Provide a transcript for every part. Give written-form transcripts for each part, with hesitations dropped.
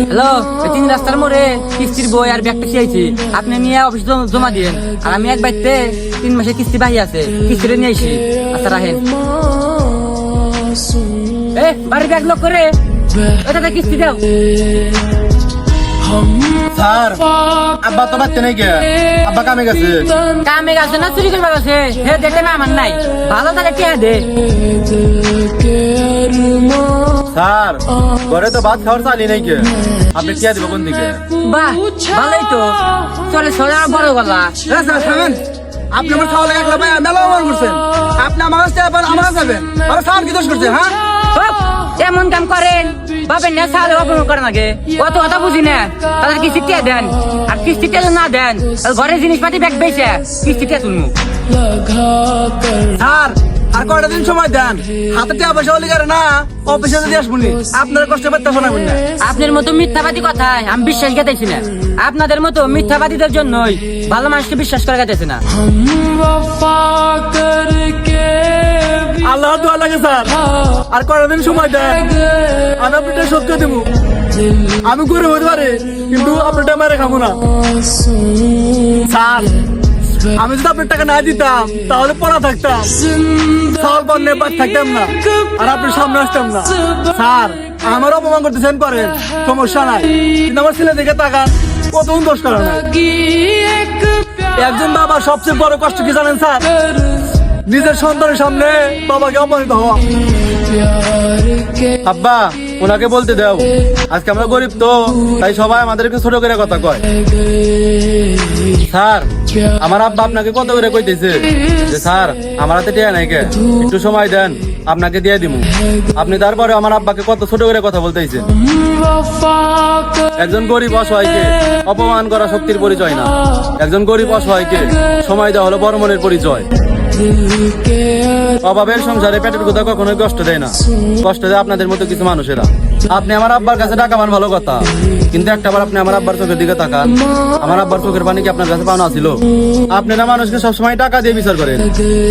Hello, তিন রাস্তার মোড়ে কিস্তির বই আর ব্যাগটা খেয়েছি, আপনি নিয়ে অফিস জমা দিন। আর আমি এক বাড়িতে 3 মাসের কিস্তি বাহি আছে, কিস্তিটা নিয়ে আসি। আচ্ছা রাখেন। বাড়ি ব্যাগ লক করে ওটাতে কিস্তি দাও। স্যার, আব্বা তো বাড়তে নাই কে? আব্বা কামে গেছে। কামে গেছে না চুরি করবা গেছে? হে দেখে না আমার নাই, ভালো থাকে কে দে। স্যার, ঘরে তো ভাত খাওয়ার চালি নাই কে? আপনি কে দিব কোন দিকে? বাহ, ভালোই তো। চলে চলে বড় গলা। আপনি আমার খাওয়া লাগে একলা ভাই মেলা অপমান করছেন। আপনি আমার কাছে আবার আমার কাছে যাবেন। আর স্যার কি দোষ করছে? হ্যাঁ, এমন কাম করেন বাপের না সালে অপমান করেন আগে। অত কথা বুঝি না, তাদের কিস্তিটা দেন। আর কিস্তিটা না দেন, ঘরের জিনিসপাতি ব্যাগ বেচে কিস্তিটা তুলমু। স্যার আর কয়টা দিন সময় দেন। হাতে টাকা পয়সা হলে করে না অফিসে যদি আসবনি আপনার কষ্ট করতে শোনাবেন না। আপনার মতো মিথ্যাবাদী কথায় আমি বিশ্বাস গেতেছি না। আপনাদের মতো মিথ্যাবাদীদের জন্যই ভালো মানুষকে বিশ্বাস করা গেতেছে না। আল্লাহ দোয়া লাগে স্যার, আর কয়টা দিন সময় দেন। আমি আপনারটা শোধ করে দেবো। আমি গরিব হতে পারে, কিন্তু আপনারটা মেরে খাবো না। স্যার, আমি যদি আপনার টাকা না দিতাম তাহলে পড়া থাকতাম, চাউল পণ্যে পাঠ থাকতাম না, আর আপনার সামনে আসতাম না। স্যার, আমার অপমান করতেছেন করেন, সমস্যা নাই, কিন্তু আমার ছেলে দিকে তাকান, কত দোষ করা নাই। একজন বাবা সবচেয়ে বড় কষ্ট কি জানেন স্যার? নিজের সন্তানের সামনে বাবাকে অপমানিত হওয়া। আব্বা, ওনাকে বলতে দাও, আজকে আমরা গরিব তো, তাই সবাই আমাদেরকে ছোট করে কথা কয়। স্যার, আমার আব্বা আপনাকে কত করে কইতেছে যে স্যার আমার হাতে টিয়া নাই কে, একটু সময় দেন, আপনাকে দিয়ে দিব। আপনি তারপরে আমার আব্বাকে কত ছোট করে কথা বলতেছেন। একজন গরিব অসহায়কে অপমান করা শক্তির পরিচয় না, একজন গরিব অসহায়কে সময় দেওয়া হলো বড় মনের পরিচয়। অভাবের সংসারে পেটের কথা কখনোই কষ্ট দেয় না, কষ্ট দেয় আপনাদের মতো কিছু মানুষেরা। আপনি আমার আব্বার কাছে টাকা পান ভালো কথা, কিন্তু একটাবার আপনি আমার আব্বার চোখের দিকে তাকান। আমার আব্বার চোখের পানি কি আপনার কাছে পাওনা ছিল? আপনারা মানুষকে সবসময় টাকা দিয়ে বিচার করেন,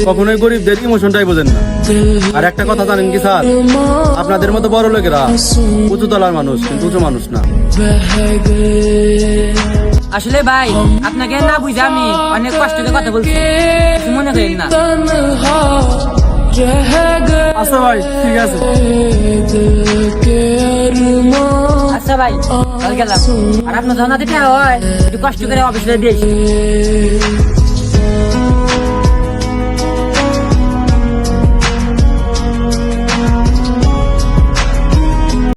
কখনোই গরিবদের ইমোশনটাই বোঝেন না। আর একটা কথা জানেন কি স্যার, আপনাদের মতো বড় লোকেরা উঁচু তলার মানুষ, কিন্তু উঁচু মানুষ না। আসলে ভাই, আপনাকে না বুঝে আমি অনেক কষ্ট করে কথা বলছি, কিছু মনে করেন না। আচ্ছা ভাই, ঠিক আছে। আচ্ছা ভাই, চল গেলাম। আর আপনার জনাতে হয় একটু কষ্ট করে অফিসে দিয়েছি।